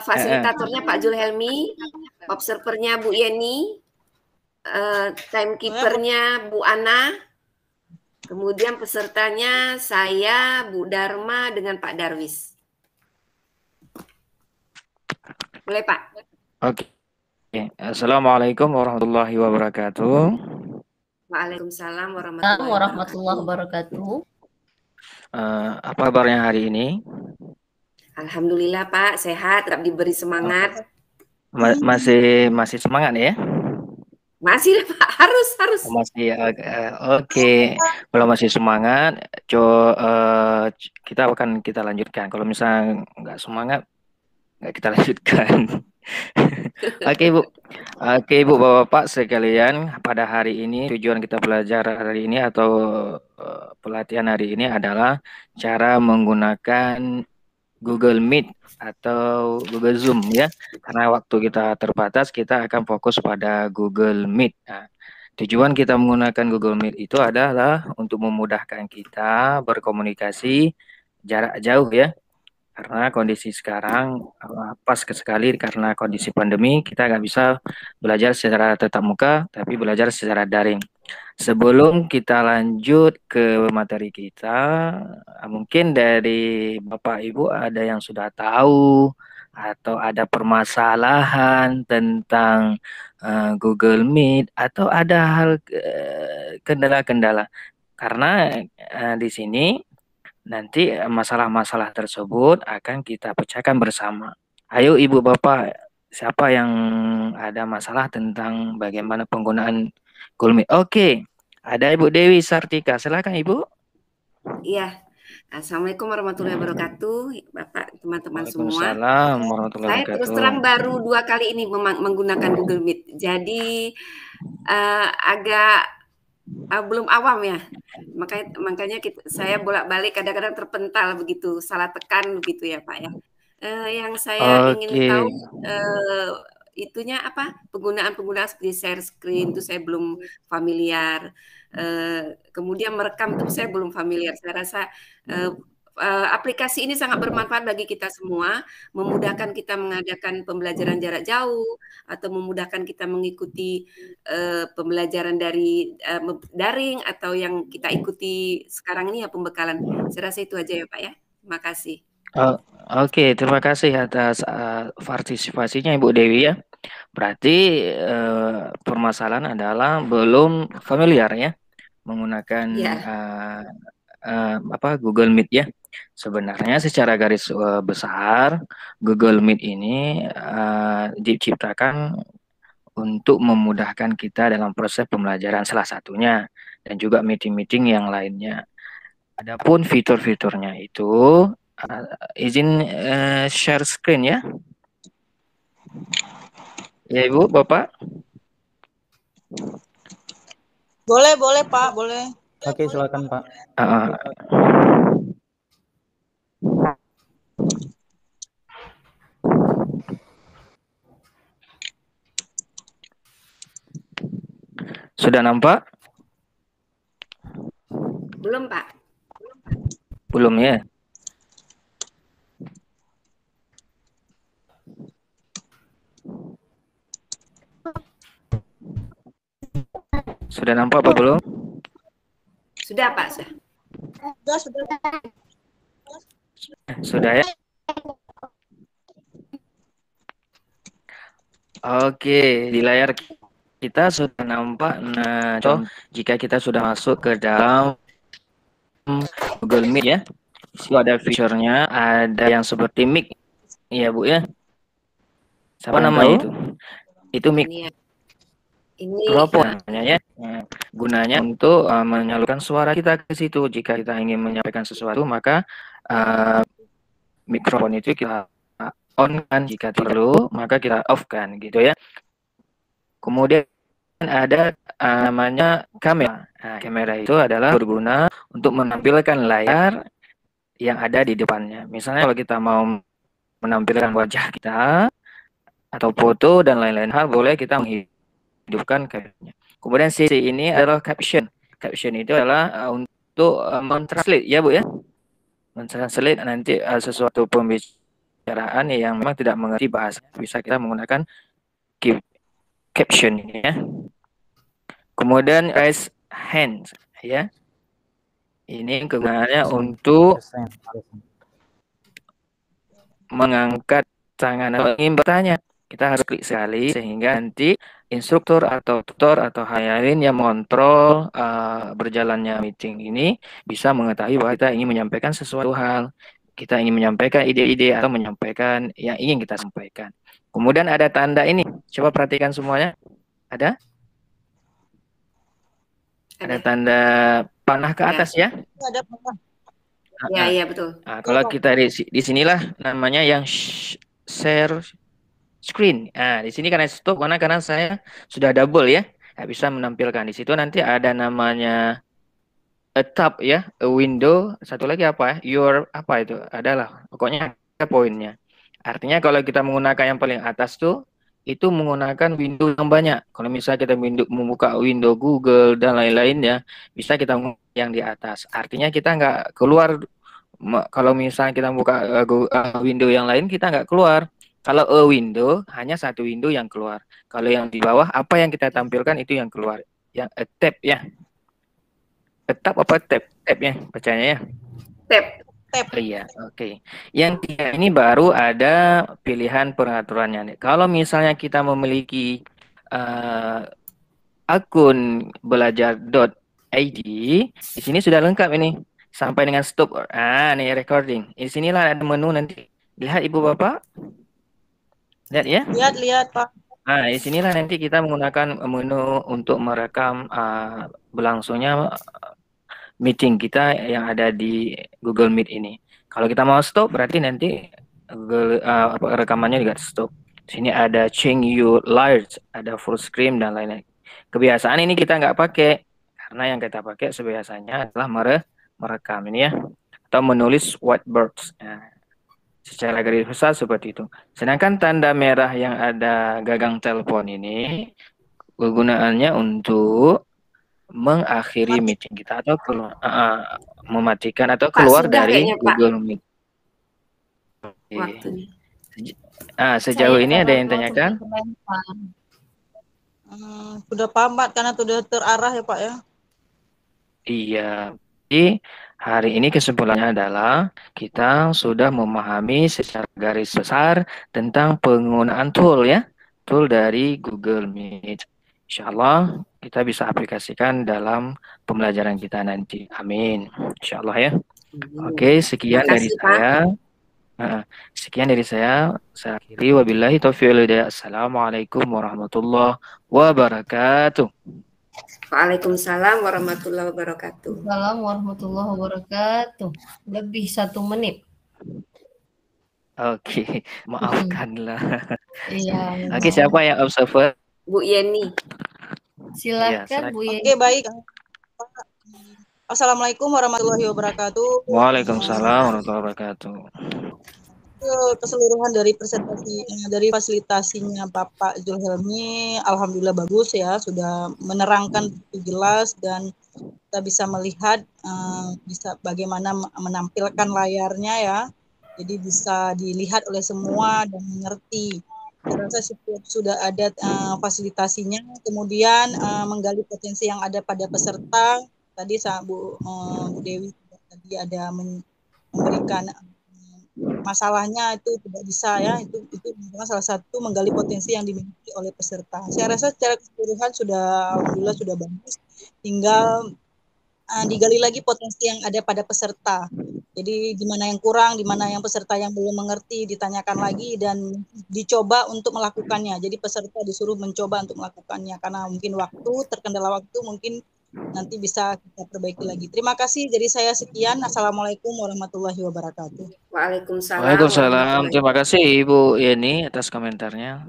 Fasilitatornya Pak Julhelmi, observernya Bu Yeni, timekeepernya Bu Ana, kemudian pesertanya saya, Bu Dharma, dengan Pak Darwis. Boleh Pak? Oke. Assalamualaikum warahmatullahi wabarakatuh. Waalaikumsalam warahmatullahi wabarakatuh. Apa kabarnya hari ini? Alhamdulillah Pak, sehat, tetap diberi semangat. Masih semangat ya? Masih Pak, harus. Masih oke. Kalau masih semangat, kita akan kita lanjutkan. Kalau misalnya nggak semangat, nggak kita lanjutkan. Oke Bu, Bapak-Bapak sekalian, pada hari ini tujuan kita belajar hari ini atau pelatihan hari ini adalah cara menggunakan Google Meet atau Google Zoom ya. Karena waktu kita terbatas, kita akan fokus pada Google Meet. Nah, tujuan kita menggunakan Google Meet itu adalah untuk memudahkan kita berkomunikasi jarak jauh ya. Karena kondisi sekarang pas sekali karena kondisi pandemi, kita nggak bisa belajar secara tatap muka, tapi belajar secara daring. Sebelum kita lanjut ke materi kita, mungkin dari Bapak Ibu ada yang sudah tahu atau ada permasalahan tentang Google Meet atau ada hal kendala-kendala. Karena di sini nanti masalah-masalah tersebut akan kita pecahkan bersama. Ayo Ibu Bapak, siapa yang ada masalah tentang bagaimana penggunaan Google Meet? Oke, ada Ibu Dewi Sartika. Silakan Ibu. Iya. Assalamualaikum warahmatullahi wabarakatuh, Bapak, teman-teman semua. Waalaikumsalam warahmatullahi Saya terus terang wabarakatuh. baru 2 kali ini menggunakan Google Meet. Jadi agak belum awam ya. Makanya saya bolak-balik kadang-kadang terpental begitu, salah tekan begitu ya, Pak ya. Yang saya ingin Oke. tahu itunya apa? Penggunaan seperti share screen itu saya belum familiar. Kemudian merekam itu saya belum familiar. Saya rasa aplikasi ini sangat bermanfaat bagi kita semua, memudahkan kita mengadakan pembelajaran jarak jauh atau memudahkan kita mengikuti pembelajaran dari daring atau yang kita ikuti sekarang ini ya pembekalan. Saya rasa itu aja ya Pak ya. Terima kasih. Oke, terima kasih atas partisipasinya Ibu Dewi ya. Berarti permasalahan adalah belum familiar ya menggunakan Google Meet ya. Sebenarnya secara garis besar Google Meet ini diciptakan untuk memudahkan kita dalam proses pembelajaran salah satunya dan juga meeting-meeting yang lainnya. Adapun fitur-fiturnya itu izin share screen ya. Ya Ibu, Bapak. Boleh Pak, boleh. Oke, silakan Pak. Sudah nampak? Belum Pak. Belum ya. Sudah nampak apa belum? Sudah Pak, sudah. Sudah ya. Oke, di layar kita sudah nampak. Nah, jika kita sudah masuk ke dalam Google Meet ya, itu ada fiturnya, ada yang seperti mic, ya Bu ya. Siapa namanya itu? Itu mic. Mikrofon ya. Gunanya untuk menyalurkan suara kita ke situ. Jika kita ingin menyampaikan sesuatu, maka mikrofon itu kita on kan, jika perlu maka kita off kan gitu ya. Kemudian ada namanya kamera. Nah, kamera itu adalah berguna untuk menampilkan layar yang ada di depannya. Misalnya kalau kita mau menampilkan wajah kita atau foto dan lain-lain hal, boleh kita menghidupkan kameranya. Kemudian sisi ini adalah caption. Caption itu adalah untuk mentranslate ya Bu ya. Mentranslate nanti sesuatu pembicaraan pembicaraan yang memang tidak mengerti bahasa, bisa kita menggunakan caption ini ya. Kemudian raise hands ya. Ini kegunaannya untuk mengangkat tangan atau ingin bertanya. Kita harus klik sekali sehingga nanti instruktur atau tutor atau hal lain yang mengontrol berjalannya meeting ini bisa mengetahui bahwa kita ingin menyampaikan sesuatu hal. Kita ingin menyampaikan ide-ide atau menyampaikan yang ingin kita sampaikan. Kemudian ada tanda ini. Coba perhatikan semuanya. Ada? Ada tanda panah ke atas ya? Ada panah. Iya, betul. Nah, kalau kita di sinilah namanya yang share screen. Nah, di sini karena stop karena saya sudah double ya. Nggak bisa menampilkan di situ nanti ada namanya a tab ya, a window, satu lagi apa ya? Your apa itu? Adalah pokoknya ada poinnya. Artinya kalau kita menggunakan yang paling atas tuh itu menggunakan window yang banyak. Kalau misalnya kita membuka window Google dan lain-lainnya, bisa kita yang di atas. Artinya kita nggak keluar. Kalau misalnya kita buka window yang lain, kita nggak keluar. Kalau a window, hanya satu window yang keluar. Kalau yang di bawah, apa yang kita tampilkan itu yang keluar. Yang a tab ya. A tab apa tab? Tab ya, bacanya ya. Tab. Iya, oke. Yang tiga ini baru ada pilihan pengaturannya. Kalau misalnya kita memiliki akun belajar.id, di sini sudah lengkap ini. Sampai dengan stop. Nih recording. Di sinilah ada menu nanti. Lihat Ibu Bapak. Lihat ya. Lihat Pak. Nah, di sinilah nanti kita menggunakan menu untuk merekam berlangsungnya meeting kita yang ada di Google Meet ini. Kalau kita mau stop, berarti nanti rekamannya juga stop. Sini ada change you large, ada full screen dan lain-lain. Kebiasaan ini kita nggak pakai karena yang kita pakai sebiasanya adalah merekam ini ya, atau menulis whiteboards. Nah, secara garis besar seperti itu. Sedangkan tanda merah yang ada gagang telepon ini kegunaannya untuk mengakhiri meeting kita atau mematikan atau keluar dari Google Meet. Sejauh ini ada yang tanyakan? Sudah paham Pak, karena sudah terarah ya Pak ya. Iya. Jadi hari ini kesimpulannya adalah kita sudah memahami secara garis besar tentang penggunaan tool ya, tool dari Google Meet. Insya Allah kita bisa aplikasikan dalam pembelajaran kita nanti. Amin. Insya Allah ya. Oke, sekian dari saya. Sekian dari saya. Saya akhiri. Wabillahi taufiq wal hidayah. Assalamualaikum warahmatullahi wabarakatuh. Waalaikumsalam warahmatullahi wabarakatuh. Waalaikumsalam warahmatullahi wabarakatuh. Lebih 1 menit. Oke, maafkanlah. Iya. Oke, siapa yang observer? Bu Yeni. Silakan Bu Yeni. Oke, baik. Assalamualaikum warahmatullahi wabarakatuh. Waalaikumsalam warahmatullahi wabarakatuh. Keseluruhan dari presentasi dari fasilitasinya Bapak Zulhelmi, alhamdulillah bagus ya, sudah menerangkan jelas dan kita bisa melihat bisa bagaimana menampilkan layarnya ya. Jadi bisa dilihat oleh semua dan mengerti. Saya rasa sudah ada fasilitasinya, kemudian menggali potensi yang ada pada peserta. Tadi Bu Dewi tadi ada memberikan masalahnya itu tidak bisa ya, itu salah satu menggali potensi yang dimiliki oleh peserta. Saya rasa secara keseluruhan sudah alhamdulillah sudah bagus, tinggal digali lagi potensi yang ada pada peserta. Jadi di mana yang kurang, di mana yang peserta yang belum mengerti ditanyakan lagi dan dicoba untuk melakukannya. Jadi peserta disuruh mencoba untuk melakukannya karena mungkin terkendala waktu, mungkin nanti bisa kita perbaiki lagi. Terima kasih. Jadi saya sekian. Assalamualaikum warahmatullahi wabarakatuh. Waalaikumsalam. Waalaikumsalam. Terima kasih Ibu Yeni atas komentarnya.